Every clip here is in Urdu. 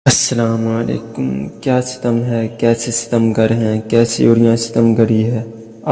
السلام علیکم۔ کیا ستم ہے، کیسے ستم گر ہیں، کیسی اڑیاں ستم گری ہے۔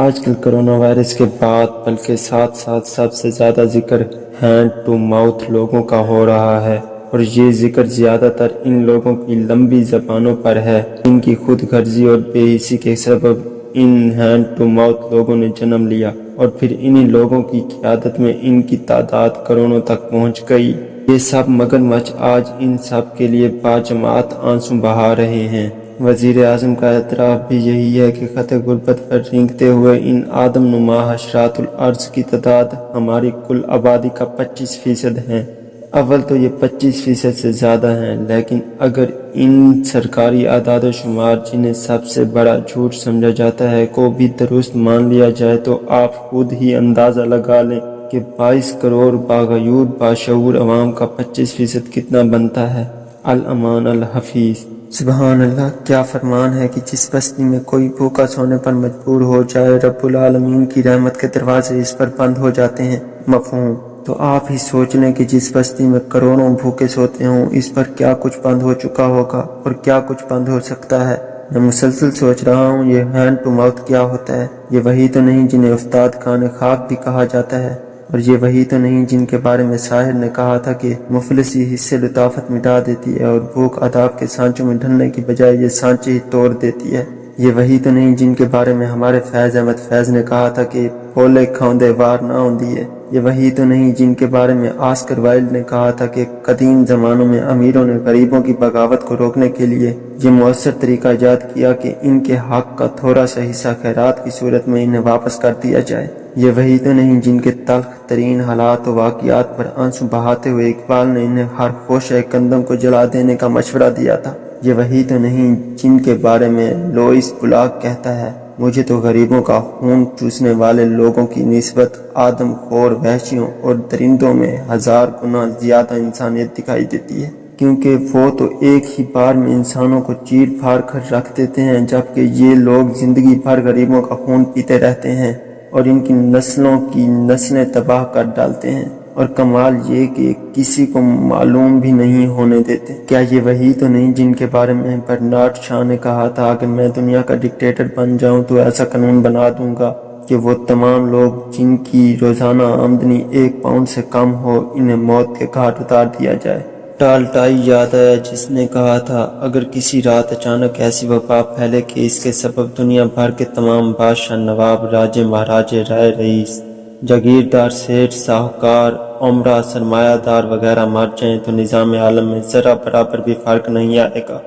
آج کل کرونا وائرس کے بعد بلکہ ساتھ ساتھ سب سے زیادہ ذکر ہینڈ ٹو ماؤتھ لوگوں کا ہو رہا ہے، اور یہ ذکر زیادہ تر ان لوگوں کی لمبی زبانوں پر ہے جن کی خود غرضی اور بے حسی کے سبب ان ہینڈ ٹو ماؤتھ لوگوں نے جنم لیا، اور پھر انہی لوگوں کی قیادت میں ان کی تعداد کروڑوں تک پہنچ گئی۔ یہ سب مگر مچ آج ان سب کے لیے باجماعت آنسو بہا رہے ہیں۔ وزیر اعظم کا اعتراف بھی یہی ہے کہ خط غربت پر رینگتے ہوئے ان آدم نما حشرات الارض کی تعداد ہماری کل آبادی کا 25% ہے۔ اول تو یہ 25% سے زیادہ ہیں، لیکن اگر ان سرکاری اعداد و شمار جنہیں سب سے بڑا جھوٹ سمجھا جاتا ہے کو بھی درست مان لیا جائے تو آپ خود ہی اندازہ لگا لیں کہ 22 کروڑ باغیور باشعور عوام کا 25% کتنا بنتا ہے۔ الامان الحفیظ۔ سبحان اللہ، کیا فرمان ہے کہ جس بستی میں کوئی بھوکا سونے پر مجبور ہو جائے، رب العالمین کی رحمت کے دروازے اس پر بند ہو جاتے ہیں۔ مفہوم۔ تو آپ ہی سوچ لیں کہ جس بستی میں کروڑوں بھوکے سوتے ہوں، اس پر کیا کچھ بند ہو چکا ہوگا اور کیا کچھ بند ہو سکتا ہے۔ میں مسلسل سوچ رہا ہوں یہ ہینڈ ٹو ماؤتھ کیا ہوتا ہے۔ یہ وہی تو نہیں جنہیں استاد خان خواب بھی کہا جاتا ہے، اور یہ وہی تو نہیں جن کے بارے میں شاعر نے کہا تھا کہ مفلسی حصے لطافت مٹا دیتی ہے، اور بھوک عذاب کے سانچوں میں ڈھلنے کی بجائے یہ سانچے ہی توڑ دیتی ہے۔ یہ وہی تو نہیں جن کے بارے میں ہمارے فیض احمد فیض نے کہا تھا کہ پولے کھاؤندے وار نہ ہوندی ہے۔ یہ وہی تو نہیں جن کے بارے میں آسکر وائلڈ نے کہا تھا کہ قدیم زمانوں میں امیروں نے غریبوں کی بغاوت کو روکنے کے لیے یہ مؤثر طریقہ ایجاد کیا کہ ان کے حق کا تھوڑا سا حصہ خیرات کی صورت میں انہیں واپس کر دیا جائے۔ یہ وہی تو نہیں جن کے تلخ ترین حالات و واقعات پر آنسو بہاتے ہوئے اقبال نے انہیں ہر خوشہ کندم کو جلا دینے کا مشورہ دیا تھا۔ یہ وہی تو نہیں جن کے بارے میں لوئس بلاک کہتا ہے، مجھے تو غریبوں کا خون چوسنے والے لوگوں کی نسبت آدم خور وحشیوں اور درندوں میں 1000 گنا زیادہ انسانیت دکھائی دیتی ہے، کیونکہ وہ تو ایک ہی بار میں انسانوں کو چیر پھاڑ کر رکھ دیتے ہیں، جبکہ یہ لوگ زندگی بھر غریبوں کا خون پیتے رہتے ہیں اور ان کی نسلوں کی نسلیں تباہ کر ڈالتے ہیں، اور کمال یہ کہ کسی کو معلوم بھی نہیں ہونے دیتے۔ کیا یہ وہی تو نہیں جن کے بارے میں برنارڈ شاہ نے کہا تھا، اگر میں دنیا کا ڈکٹیٹر بن جاؤں تو ایسا قانون بنا دوں گا کہ وہ تمام لوگ جن کی روزانہ آمدنی 1 پاؤنڈ سے کم ہو انہیں موت کے گھاٹ اتار دیا جائے۔ ٹالٹائی یاد آیا جس نے کہا تھا، اگر کسی رات اچانک ایسی وبا پھیلے کہ اس کے سبب دنیا بھر کے تمام بادشاہ، نواب، راجے، مہاراجے، رائے رئیس، جاگیردار، سیٹھ، ساہوکار، عمرہ، سرمایہ دار وغیرہ مر جائیں تو نظام عالم میں ذرا برابر بھی فرق نہیں آئے گا،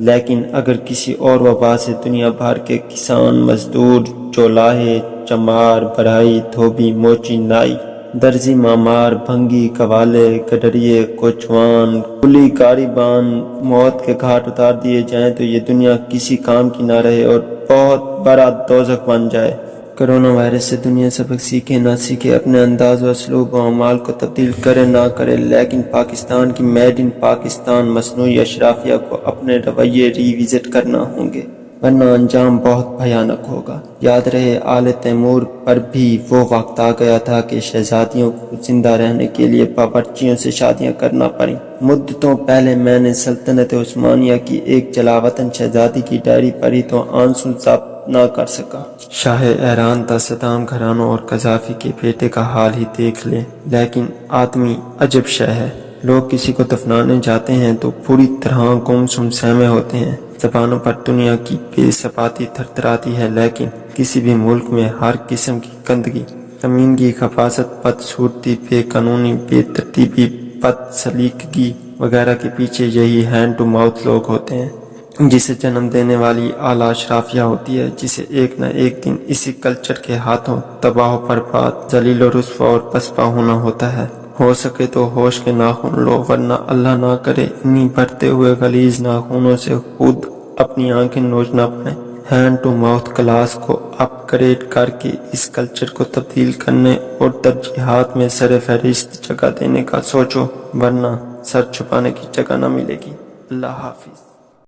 لیکن اگر کسی اور وبا سے دنیا بھر کے کسان، مزدور، چولاہے، چمار، بڑھئی، دھوبی، موچی، نائی، درزی، مامار، بھنگی، قوالے، گڈریے، کوچوان، کلی کاریبان موت کے گھاٹ اتار دیے جائیں تو یہ دنیا کسی کام کی نہ رہے اور بہت بڑا دوزخ بن جائے۔ کرونا وائرس سے دنیا سبق سیکھے نہ سیکھے، اپنے انداز و اسلوب و اعمال کو تبدیل کرے نہ کرے، لیکن پاکستان کی میڈ ان پاکستان مصنوعی اشرافیہ کو اپنے رویے ری وزٹ کرنا ہوں گے، ورنہ انجام بہت بھیانک ہوگا۔ یاد رہے آل تیمور پر بھی وہ وقت آ گیا تھا کہ شہزادیوں کو زندہ رہنے کے لیے باورچیوں سے شادیاں کرنا پڑیں۔ مدتوں پہلے میں نے سلطنت عثمانیہ کی ایک جلاوطن شہزادی کی ڈائری پڑھی تو آنسو ضبط نہ کر سکا۔ شاہ ایران تا صدام گھرانوں اور قذافی کے بیٹے کا حال ہی دیکھ لیں۔ لیکن آدمی عجب شے ہے، لوگ کسی کو دفنانے جاتے ہیں تو پوری طرح گم سم سہمے ہوتے ہیں، زبانوں پر دنیا کی بے ثباتی تھرتھراتی ہے، لیکن کسی بھی ملک میں ہر قسم کی گندگی، کمینگی، خباثت، بدصورتی، بے قانونی، بے ترتیبی، بد سلیقگی وغیرہ کے پیچھے یہی ہینڈ ٹو ماؤتھ لوگ ہوتے ہیں، جسے جنم دینے والی اعلیٰ اشرافیہ ہوتی ہے، جسے ایک نہ ایک دن اسی کلچر کے ہاتھوں تباہ و برباد، ذلیل و رسوا اور پسپا ہونا ہوتا ہے۔ ہو سکے تو ہوش کے ناخن لو، ورنہ اللہ نہ کرے انہی بڑھتے ہوئے غلیظ ناخنوں سے خود اپنی آنکھیں نوچ نہ پائیں۔ ہینڈ ٹو ماؤتھ کلاس کو اپ گریڈ کر کے اس کلچر کو تبدیل کرنے اور ترجیحات میں سر فہرست جگہ دینے کا سوچو، ورنہ سر چھپانے کی جگہ نہ ملے گی۔ اللہ حافظ۔